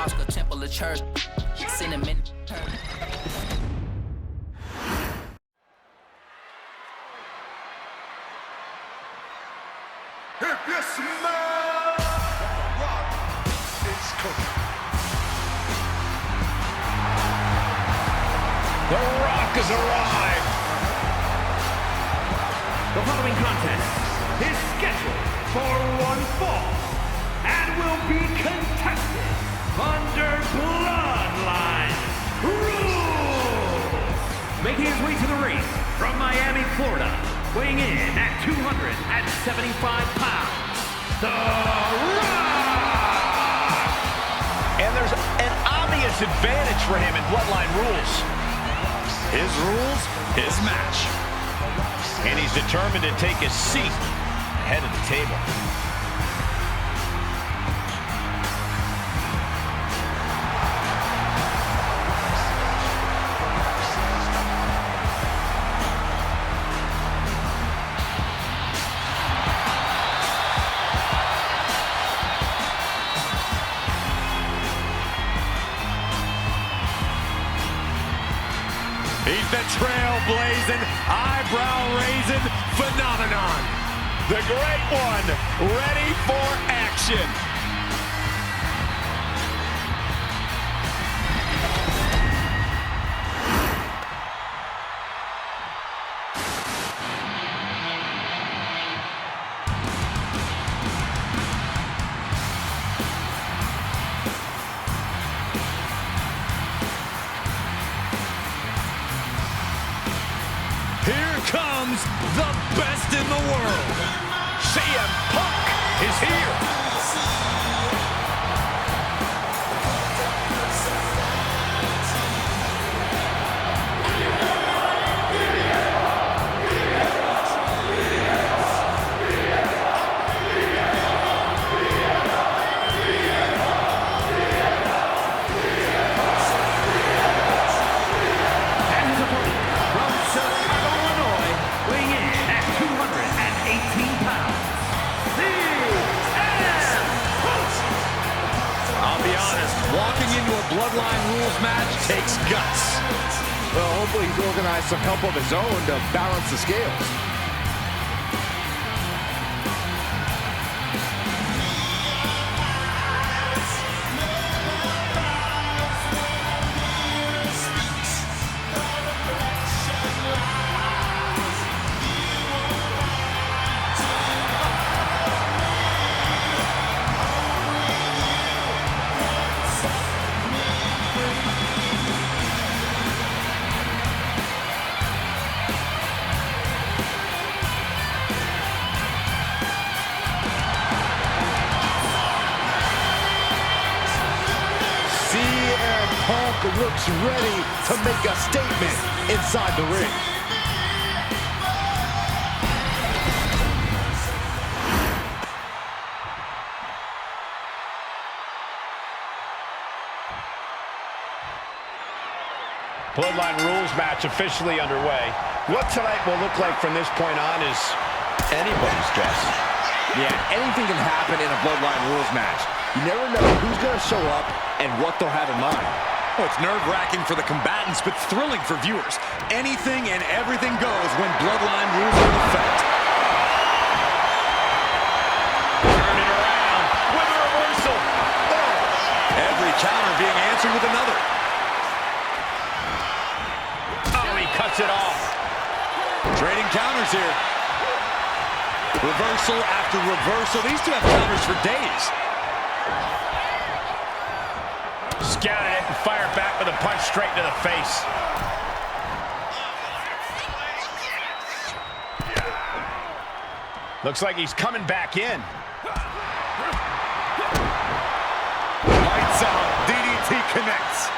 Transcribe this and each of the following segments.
mosque, a temple, a church. Cinnamon. If you smell the rock, it's cooking. The Rock has arrived. The following contest is scheduled for one fall and will be contested under Bloodline rules. Making his way to the ring from Miami, Florida, weighing in at 275 pounds, The Rock! And there's an obvious advantage for him in Bloodline rules. His rules, his match. And he's determined to take his seat ahead of the table. He's the trailblazing, eyebrow-raising phenomenon. The Great One, ready for action. Here comes the best in the world. CM Punk is here. Walking into a Bloodline rules match takes guts. Well, hopefully he's organized some help of his own to balance the scales. Punk looks ready to make a statement inside the ring. Bloodline rules match officially underway. What tonight will look like from this point on is anybody's guess. Yeah, anything can happen in a Bloodline rules match. You never know who's going to show up and what they'll have in mind. Oh, it's nerve-wracking for the combatants, but thrilling for viewers. Anything and everything goes when Bloodline rules are in effect. Turn it around with a reversal. Oh. Every counter being answered with another. Oh, he cuts it off. Trading counters here. Reversal after reversal. These two have counters for days. Scouted it and fired back with a punch straight to the face. Looks like he's coming back in. Lights out. DDT connects.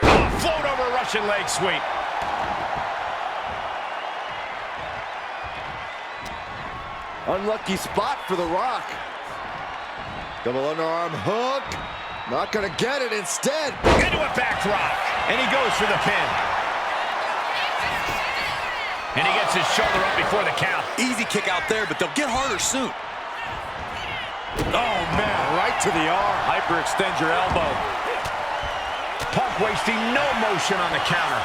Oh, float over Russian leg sweep. Unlucky spot for The Rock. Double underarm hook. Not going to get it. Instead, into a back drop. And he goes for the pin. And he gets his shoulder up before the count. Easy kick out there, but they'll get harder soon. Oh, man, right to the arm. Hyperextend your elbow. Punk wasting no motion on the counter.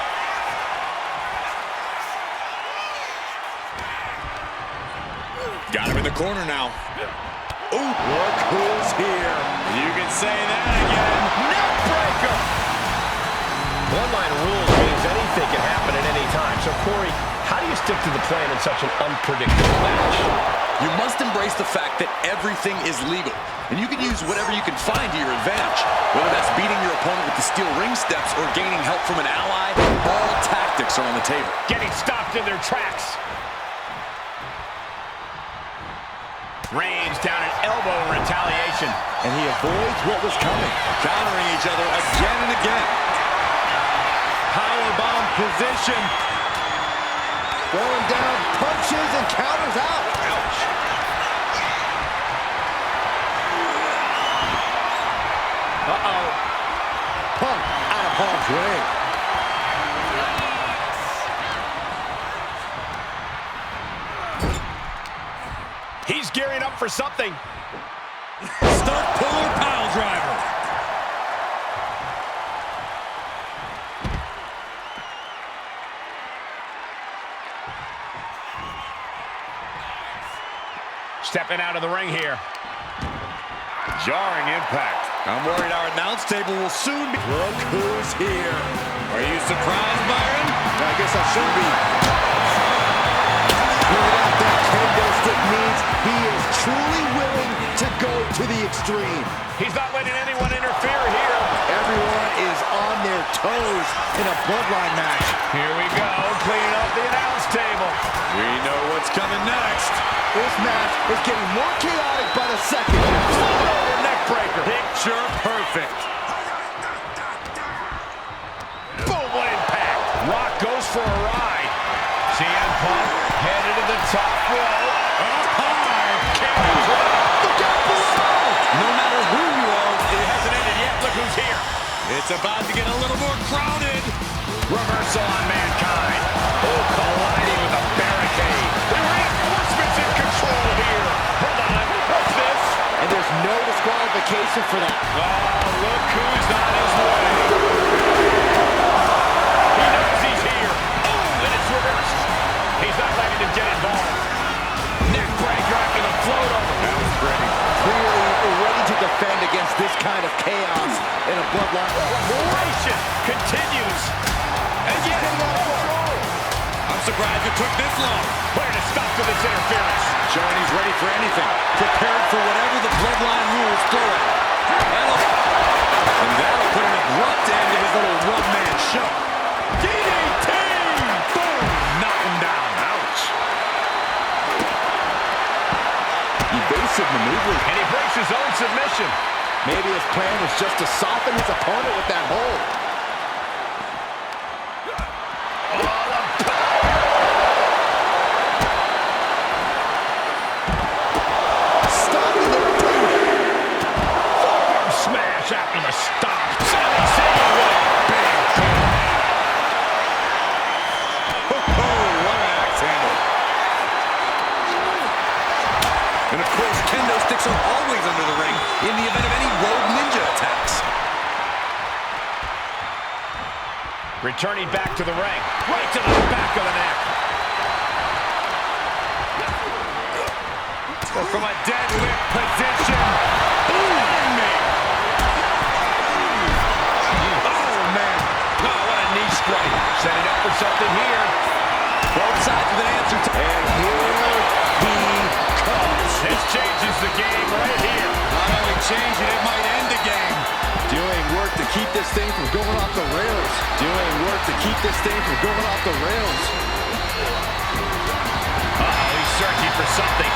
Got him in the corner now. Ooh, look who's here. You can say that again. Neck breaker. Bloodline rules means anything can happen at any time. So, Corey, how do you stick to the plan in such an unpredictable match? You must embrace the fact that everything is legal, and you can use whatever you can find to your advantage. Whether that's beating your opponent with the steel ring steps or gaining help from an ally, all tactics are on the table. Getting stopped in their tracks. Reigns down an elbow in retaliation. And he avoids what was coming. Countering each other again and again. Powerbomb position. Throwing down punches and counters out. Ouch. Uh-oh. Punk out of harm's way. He's gearing up for something. Stunt puller pile driver. Stepping out of the ring here. Jarring impact. I'm worried our announce table will soon be... Look who's here. Are you surprised, Byron? I guess I should be. Without that kendo stick means he is truly willing to go to the extreme. He's not letting anyone interfere here. Everyone is on their toes in a bloodline match. Here we go, cleaning up the announce table. We know what's coming next. This match is getting more chaotic by the second. Neck breaker. Picture perfect. Boom, what impact. Rock goes for a ride. CM Punk headed to the top row. Up high. Cameron's right. Look out below! No matter who you are, It hasn't ended yet. Look who's here. it's about to get a little more crowded. Reversal on Mankind. Oh, colliding with a barricade. The reinforcements in control here. Hold on. What's this? And there's no disqualification for that. Oh, look who's on his way. He knows he's here. Oh, and it's reversed. He's not letting him get involved. Neck breaker after the float over. That was pretty. Clearly ready to defend against this kind of chaos in a bloodline. Celebration continues. And yet, I'm surprised it took this long. putting a stop to this interference. Showing he's ready for anything. Prepared for whatever the bloodline rules throw at him. And that'll put an abrupt end to his little one-man show. DDT! Boom! Knock him down. Ouch. Evasive maneuver. And he breaks his own submission. Maybe his plan was just to soften his opponent with that hold. Stopping the Forearm smash after the stop. Sami Zayn with a big What an axe handle. And of course, kendo sticks are always under the ring in the event of any rogue ninja attacks. returning back to the ring. Right to the back of the neck. From a deadlift position. Oh, man. Oh, what a knee strike. Setting up for something here. Both sides with an answer. And here he comes. This changes the game right here. Not only change it, it might end the game. Doing work to keep this thing from going off the rails. Doing work to keep this thing from going off the rails. Uh-oh, he's searching for something.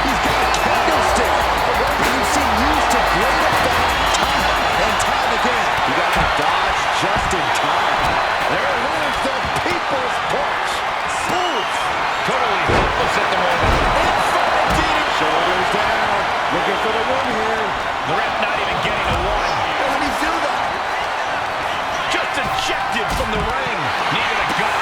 He's got a kendo stick. A weapon you've seen used to great effect time and time again. You got to dodge just in time. There is the people's punch. Oof. Totally helpless at the moment. Shoulders down. Looking for the one here. The ref not even getting a one. How did he do that? Just ejected from the ring. Knee to the gut.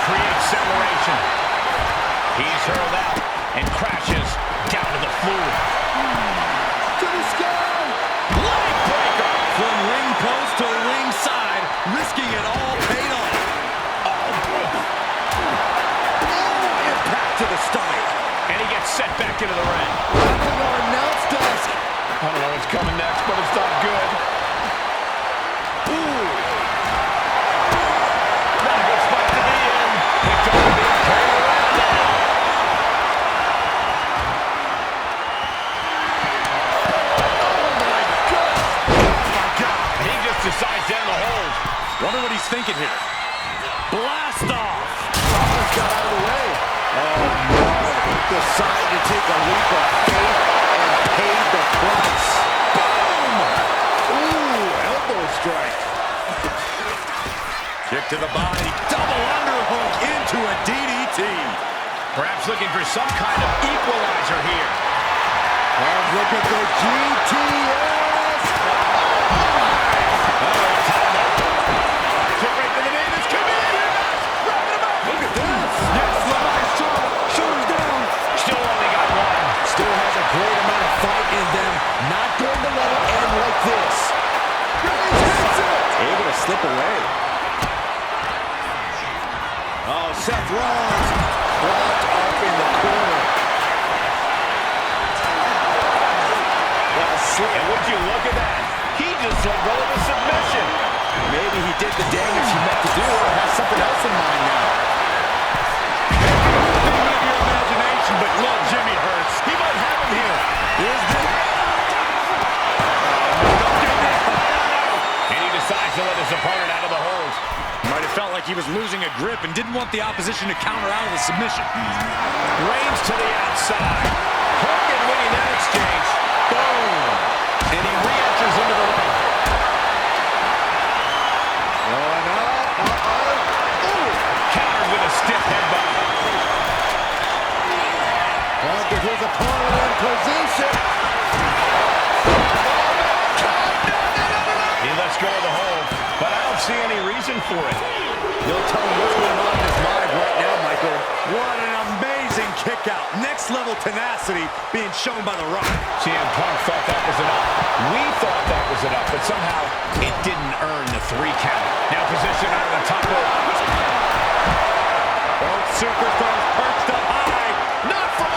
And he gets set back into the ring. Nothing on announce desk. I don't know what's coming next, but it's not good. Ooh. Not a good spot to be in. Picked up and being carried around now. Oh my God. He just decides to end the hold. Wonder what he's thinking here. Blast off. Just got out of the way. Oh no. Decided to take a leap of faith and paid the price. Boom! Ooh, elbow strike. Kick to the body. Double underhook into a DDT. Perhaps looking for some kind of equalizer here. And look at the GTS. Get right to the name. It's coming in. Wrapping him up. Look at this. Yes, nice shot. Shoulders down. Still only got one. Still has a great amount of fight in them. Not going to let it end like this. Able to slip away. Oh, Seth Rollins blocked up in the corner. And would you look at that? He just let go of a submission. Maybe he did the damage he meant to do or has something else in mind now. Think of your imagination, but little Jimmy hurts. He might have him here. Is this? And he decides to let his opponent out of the hold. Might have felt like he was losing a grip and didn't want the opposition to counter out of the submission. Reigns to the outside. Hogan winning that exchange. Boom. And he re-enters into the ring. Going up. Ooh. Countered with a stiff headbutt. Get his opponent in position. He lets go of the hold, but I don't see any reason for it. You'll tell him what's going on in his mind right now, Michael. What an amazing kick out. Next level tenacity being shown by The Rock. CM Punk thought that was enough. We thought that was enough, but somehow it didn't earn the 3 count. Now positioned on the top rope. Both superstars perched up high. Not from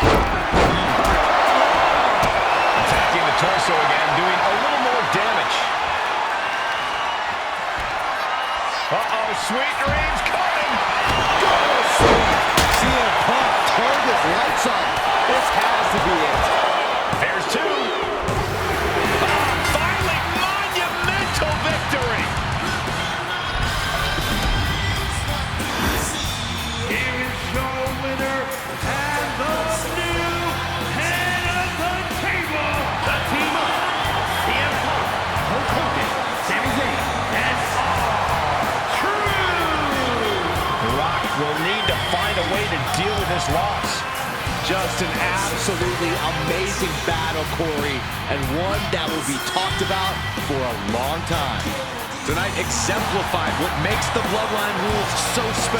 attacking the torso again, doing a little more damage. Uh-oh, Sweet Dreams coming. Go to sleep. CM Punk turned his lights on. This has to be it. There's 2. Finally, monumental victory. Here is your winner and the new head of the table. The team of CM Punk, Hulk Hogan, Sami Zayn, and R-Truth. Rock will need to find a way to deal with this loss. Just an absolutely amazing battle, Corey, and one that will be talked about for a long time. Tonight exemplified what makes the Bloodline rules so special.